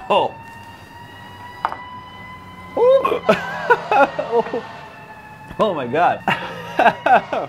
Oh. Oh my God.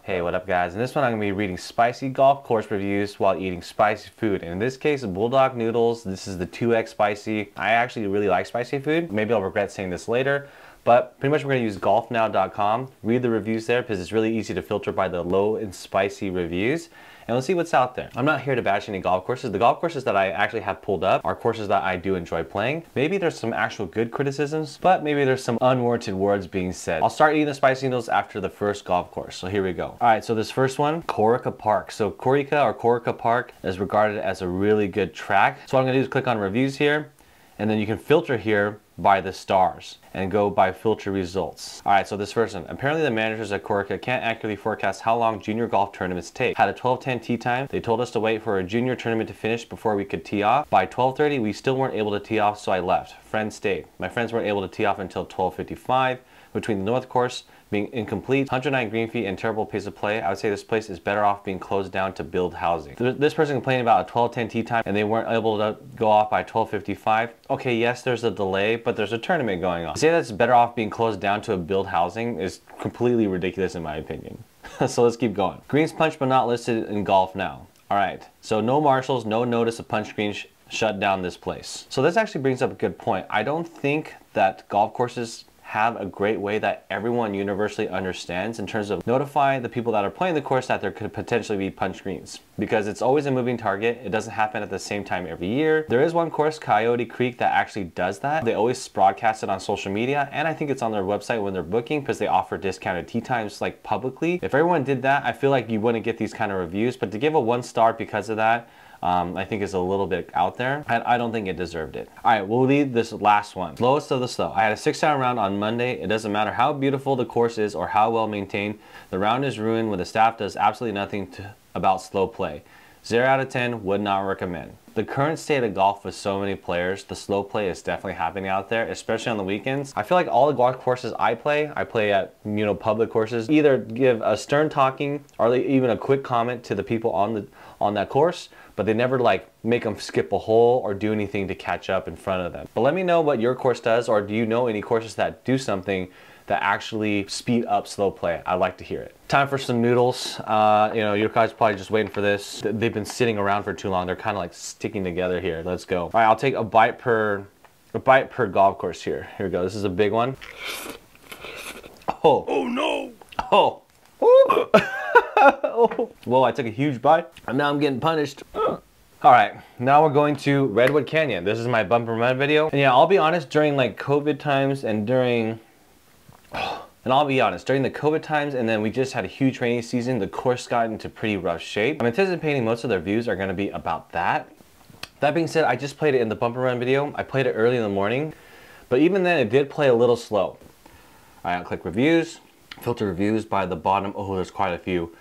Hey, what up guys? In this one I'm going to be reading spicy golf course reviews while eating spicy food. And in this case, bulldog noodles. This is the 2x spicy. I actually really like spicy food. Maybe I'll regret saying this later. But pretty much we're going to use golfnow.com. Read the reviews there because it's really easy to filter by the low and spicy reviews. And let's see what's out there. I'm not here to bash any golf courses. The golf courses that I actually have pulled up are courses that I do enjoy playing. Maybe there's some actual good criticisms, but maybe there's some unwarranted words being said. I'll start eating the spicy noodles after the first golf course. So here we go. All right, so this first one, Corica Park. So Corica Park is regarded as a really good track. So what I'm gonna do is click on reviews here, and then you can filter here by the stars and go by filter results. All right, so this first one. Apparently the managers at Corica can't accurately forecast how long junior golf tournaments take. Had a 12:10 tee time. They told us to wait for a junior tournament to finish before we could tee off. By 12:30, we still weren't able to tee off, so I left. Friends stayed. My friends weren't able to tee off until 12:55. Between the north course being incomplete, 109 green feet, and terrible pace of play, I would say this place is better off being closed down to build housing. This person complained about a 12:10 tee time and they weren't able to go off by 12:55. Okay, yes, there's a delay, but there's a tournament going on. To say that's better off being closed down to a build housing is completely ridiculous in my opinion. So let's keep going. Greens punch but not listed in Golf Now. All right, so no marshals, no notice of punch greens shut down this place. So this actually brings up a good point. I don't think that golf courses have a great way that everyone universally understands in terms of notifying the people that are playing the course that there could potentially be punch greens, because it's always a moving target. It doesn't happen at the same time every year. There is one course, Coyote Creek, that actually does that. They always broadcast it on social media, and I think it's on their website when they're booking because they offer discounted tee times like publicly. If everyone did that, I feel like you wouldn't get these kind of reviews, but to give a 1 star because of that, I think is a little bit out there, and I don't think it deserved it. All right, we'll leave this last one. Slowest of the slow. I had a 6-hour round on Monday. It doesn't matter how beautiful the course is or how well maintained. The round is ruined when the staff does absolutely nothing about slow play. 0 out of 10, would not recommend. The current state of golf with so many players, the slow play is definitely happening out there, especially on the weekends. I feel like all the golf courses I play at, you know, public courses, either give a stern talking or even a quick comment to the people on that course, but they never like make them skip a hole or do anything to catch up in front of them. But let me know what your course does, or do you know any courses that do something that actually speed up slow play? I'd like to hear it. Time for some noodles. You know, your guys probably just waiting for this. They've been sitting around for too long. They're kind of like sticking together here. Let's go. All right, I'll take a bite per golf course here. Here we go. This is a big one. Oh. Oh no. Oh. Oh. Whoa, I took a huge bite and now I'm getting punished. All right, now we're going to Redwood Canyon. This is my bumper run video. And yeah, I'll be honest, during like COVID times and during the COVID times, and then we just had a huge rainy season, the course got into pretty rough shape. I'm anticipating most of their views are gonna be about that. That being said, I just played it in the bumper run video. I played it early in the morning, but even then it did play a little slow. All right, I'll click reviews, filter reviews by the bottom. Oh, there's quite a few.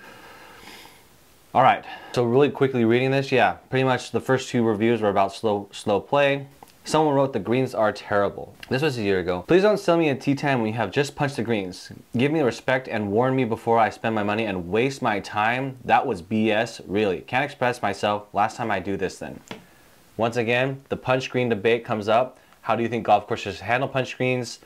All right, so really quickly reading this, yeah, pretty much the first 2 reviews were about slow play. Someone wrote, the greens are terrible. This was a year ago. Please don't sell me a tee time when you have just punched the greens. Give me the respect and warn me before I spend my money and waste my time. That was BS, really. Can't express myself. Last time I do this then. Once again, the punch green debate comes up. How do you think golf courses handle punch greens?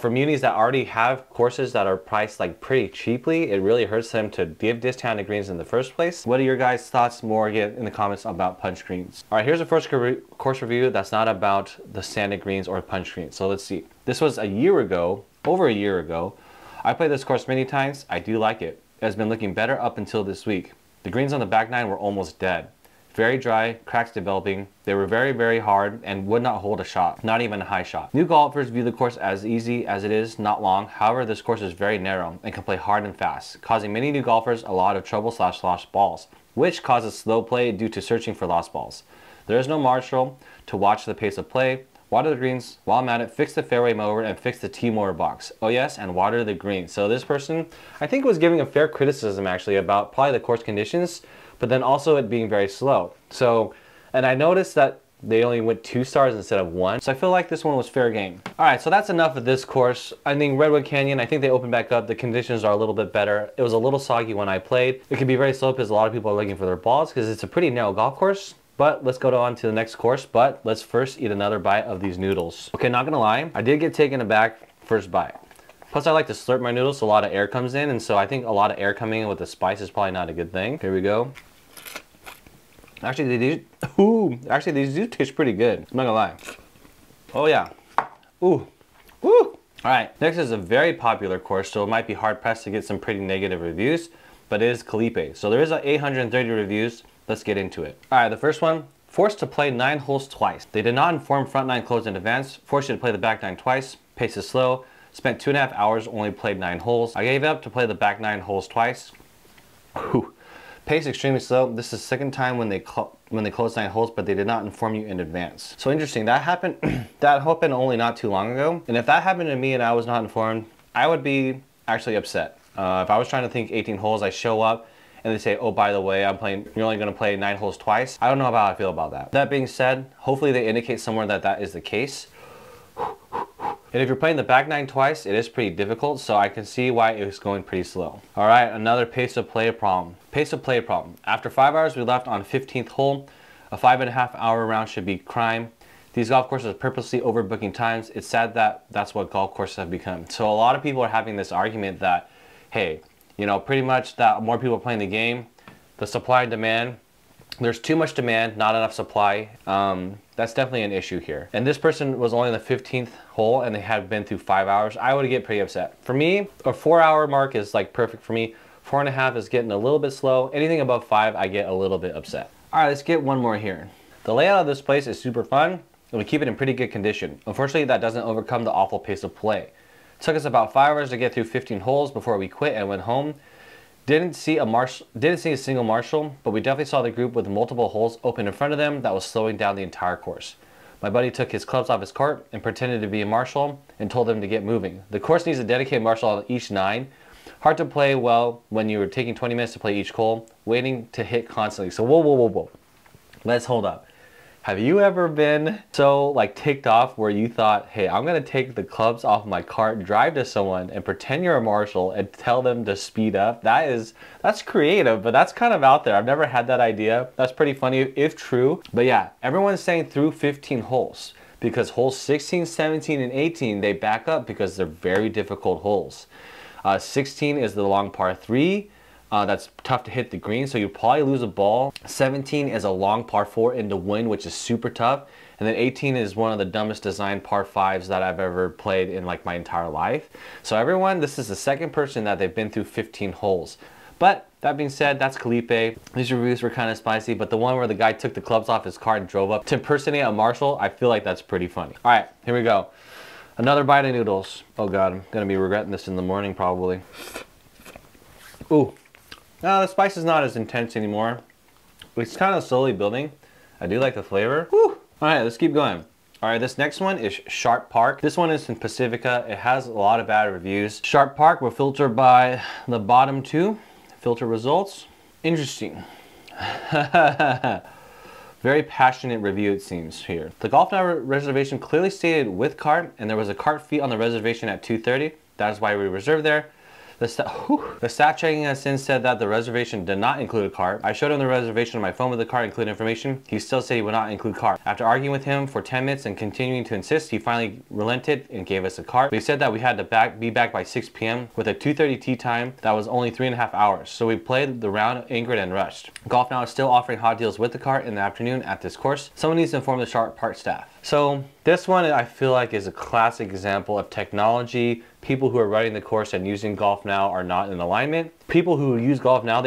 For munis that already have courses that are priced like pretty cheaply, it really hurts them to give discounted greens in the first place. What are your guys' thoughts? More get in the comments about punch greens. All right, here's the first course review that's not about the sanded greens or punch greens. So let's see. This was a year ago, over a year ago. I played this course many times. I do like it. It has been looking better up until this week. The greens on the back 9 were almost dead. Very dry, cracks developing. They were very, very hard and would not hold a shot, not even a high shot. New golfers view the course as easy as it is, not long. However, this course is very narrow and can play hard and fast, causing many new golfers a lot of trouble / lost balls, which causes slow play due to searching for lost balls. There is no marshal to watch the pace of play. Water the greens. While I'm at it, fix the fairway mower and fix the tee mower box. Oh yes, and water the greens. So this person, I think, was giving a fair criticism actually about probably the course conditions, but then also it being very slow. So, and I noticed that they only went 2 stars instead of 1. So I feel like this one was fair game. All right, so that's enough of this course. I think Redwood Canyon, I think they opened back up. The conditions are a little bit better. It was a little soggy when I played. It can be very slow because a lot of people are looking for their balls because it's a pretty narrow golf course. But let's go on to the next course, but let's first eat another bite of these noodles. Okay, not gonna lie, I did get taken aback first bite. Plus I like to slurp my noodles so a lot of air comes in, and so I think a lot of air coming in with the spice is probably not a good thing. Here we go. Actually, these do taste pretty good. I'm not gonna lie. Oh yeah. Ooh. Woo! Alright, next is a very popular course, so it might be hard pressed to get some pretty negative reviews, but it is Callippe. So there is 830 reviews. Let's get into it. Alright, the first one, forced to play 9 holes twice. They did not inform front 9 closed in advance, forced you to play the back 9 twice, pace is slow, spent 2.5 hours, only played 9 holes. I gave up to play the back 9 holes twice. Whew. Pace extremely slow. This is the second time when they closed 9 holes, but they did not inform you in advance. So interesting, that happened that happened only not too long ago. And if that happened to me and I was not informed, I would be actually upset. If I was trying to think 18 holes, I show up and they say, oh, by the way, you're only gonna play 9 holes twice. I don't know how I feel about that. That being said, hopefully they indicate somewhere that that is the case. And if you're playing the back 9 twice, it is pretty difficult, so I can see why it was going pretty slow. All right, another pace of play problem. Pace of play problem. After 5 hours, we left on 15th hole. A 5.5 hour round should be crime. These golf courses are purposely overbooking times. It's sad that that's what golf courses have become. So a lot of people are having this argument that, hey, you know, pretty much that more people are playing the game, the supply and demand, there's too much demand, not enough supply. That's definitely an issue here. And this person was only in the 15th hole and they had been through 5 hours. I would get pretty upset. For me, a 4 hour mark is like perfect for me. 4.5 is getting a little bit slow. Anything above 5, I get a little bit upset. All right, let's get one more here. The layout of this place is super fun and we keep it in pretty good condition. Unfortunately, that doesn't overcome the awful pace of play. It took us about 5 hours to get through 15 holes before we quit and went home. Didn't see a single marshal, but we definitely saw the group with multiple holes open in front of them that was slowing down the entire course. My buddy took his clubs off his cart and pretended to be a marshal and told them to get moving. The course needs a dedicated marshal on each 9. Hard to play well when you were taking 20 minutes to play each hole, waiting to hit constantly. So whoa. Let's hold up. Have you ever been so like ticked off where you thought, hey, I'm gonna take the clubs off my cart, drive to someone and pretend you're a marshal and tell them to speed up? That's creative, but that's kind of out there. I've never had that idea. That's pretty funny if true. But yeah, everyone's saying through 15 holes because holes 16, 17, and 18, they back up because they're very difficult holes. 16 is the long par 3. That's tough to hit the green, so you probably lose a ball. 17 is a long par 4 in the wind, which is super tough. And then 18 is one of the dumbest designed par 5s that I've ever played in like my entire life. So everyone, this is the second person that they've been through 15 holes. But that being said, that's Callippe. These reviews were kind of spicy, but the one where the guy took the clubs off his cart and drove up to impersonate a marshal, I feel like that's pretty funny. All right, here we go. Another bite of noodles. Oh God, I'm gonna be regretting this in the morning probably. Ooh. No, the spice is not as intense anymore. It's kind of slowly building. I do like the flavor. Woo! All right, let's keep going. All right, this next one is Sharp Park. This one is in Pacifica. It has a lot of bad reviews. Sharp Park will filter by the bottom 2. Filter results. Interesting. Very passionate review it seems here. The Golf Now reservation clearly stated with cart, and there was a cart fee on the reservation at 2:30. That is why we reserved there. The staff checking us in said that the reservation did not include a cart. I showed him the reservation on my phone with the cart included information. He still said he would not include cart. After arguing with him for 10 minutes and continuing to insist, he finally relented and gave us a cart. We said that we had to be back by 6 p.m. with a 2:30 tee time that was only 3.5 hours. So we played the round, anchored, and rushed. Golf Now is still offering hot deals with the cart in the afternoon at this course. Someone needs to inform the Sharp Park staff. So this one I feel like is a classic example of technology. People who are running the course and using Golf Now are not in alignment. People who use Golf Now,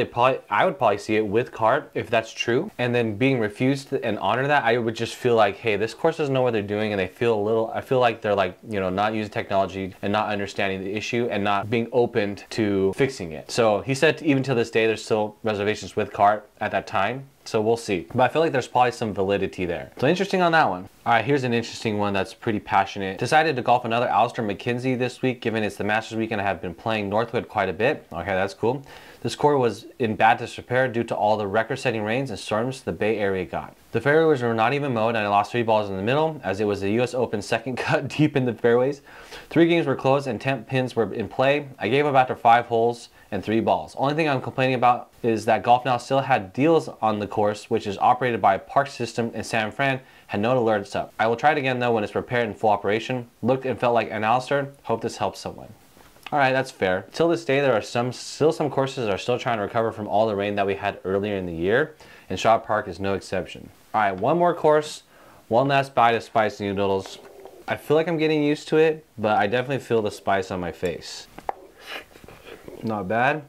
I would probably see it with cart if that's true. And then being refused and honor that, I would just feel like, hey, this course doesn't know what they're doing, and I feel like they're like, you know, not using technology and not understanding the issue and not being open to fixing it. So he said even to this day, there's still reservations with cart at that time. So we'll see. But I feel like there's probably some validity there. So interesting on that one. All right, here's an interesting one that's pretty passionate. Decided to golf another Alister McKenzie this week, given it's the Masters week and I have been playing Northwood quite a bit. Okay, that's cool. This course was in bad disrepair due to all the record-setting rains and storms the Bay Area got. The fairways were not even mowed and I lost 3 balls in the middle as it was the US Open second cut deep in the fairways. 3 games were closed and 10 pins were in play. I gave up after 5 holes and 3 balls. Only thing I'm complaining about is that Golf Now still had deals on the course, which is operated by a park system in San Fran, had no alerts up. I will try it again though when it's prepared in full operation. Looked and felt like an Alistair. Hope this helps someone. Alright, that's fair. Till this day, there are still some courses that are still trying to recover from all the rain that we had earlier in the year, and Shaw Park is no exception. Alright, one more course, one last bite of spicy noodles. I feel like I'm getting used to it, but I definitely feel the spice on my face. Not bad.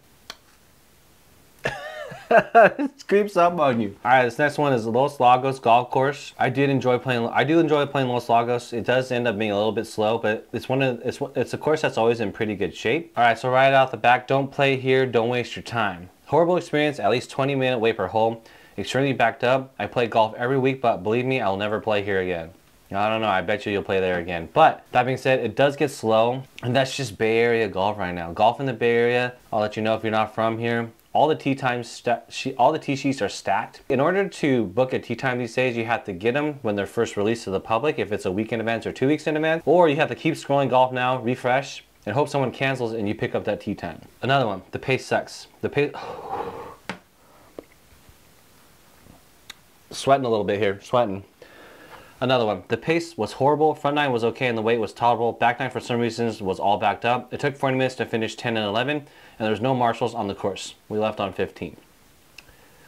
It creeps up on you. Alright, this next one is Los Lagos Golf Course. I do enjoy playing Los Lagos. It does end up being a little bit slow, but it's a course that's always in pretty good shape. Alright, so right out the back, don't play here, don't waste your time. Horrible experience, at least 20-minute wait per hole. Extremely backed up. I play golf every week, but believe me, I'll never play here again. I don't know, I bet you'll play there again. But that being said, it does get slow, and that's just Bay Area golf right now. Golf in the Bay Area, I'll let you know if you're not from here. All the tee sheets are stacked. In order to book a tee time these days, you have to get them when they're first released to the public, if it's a weekend event or 2 weeks in advance, or you have to keep scrolling Golf Now, refresh, and hope someone cancels and you pick up that tee time. Another one, the pace sucks. The pace, sweating a little bit here, sweating. Another one, the pace was horrible, front nine was okay and the weight was tolerable, back nine for some reasons was all backed up. It took 40 minutes to finish 10 and 11, and there was no marshals on the course. We left on 15.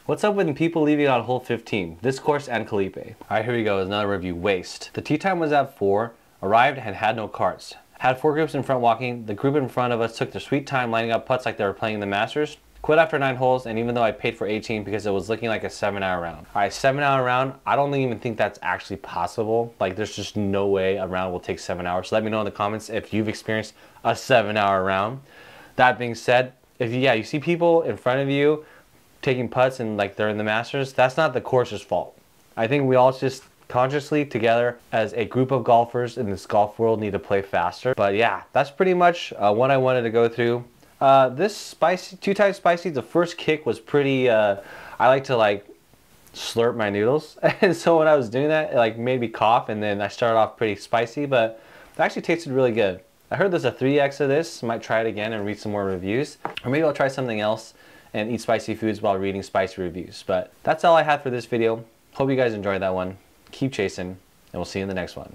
What's up with people leaving on hole 15? This course and Callippe. Alright, here we go, is another review. Waste. The tee time was at 4, arrived and had no carts. Had 4 groups in front walking, the group in front of us took their sweet time lining up putts like they were playing the Masters. Quit after 9 holes, and even though I paid for 18 because it was looking like a 7-hour round. Alright, 7-hour round, I don't even think that's actually possible. Like, there's just no way a round will take 7 hours. So let me know in the comments if you've experienced a 7-hour round. That being said, if you see people in front of you taking putts and like they're in the Masters, that's not the course's fault. I think we all just consciously together as a group of golfers in this golf world need to play faster. But yeah, that's pretty much what I wanted to go through. This spicy, 2 times spicy, the first kick was pretty, I like to like slurp my noodles. And so when I was doing that, it like made me cough, and then I started off pretty spicy, but it actually tasted really good. I heard there's a 3X of this, might try it again and read some more reviews. Or maybe I'll try something else and eat spicy foods while reading spicy reviews. But that's all I had for this video. Hope you guys enjoyed that one. Keep chasing, and we'll see you in the next one.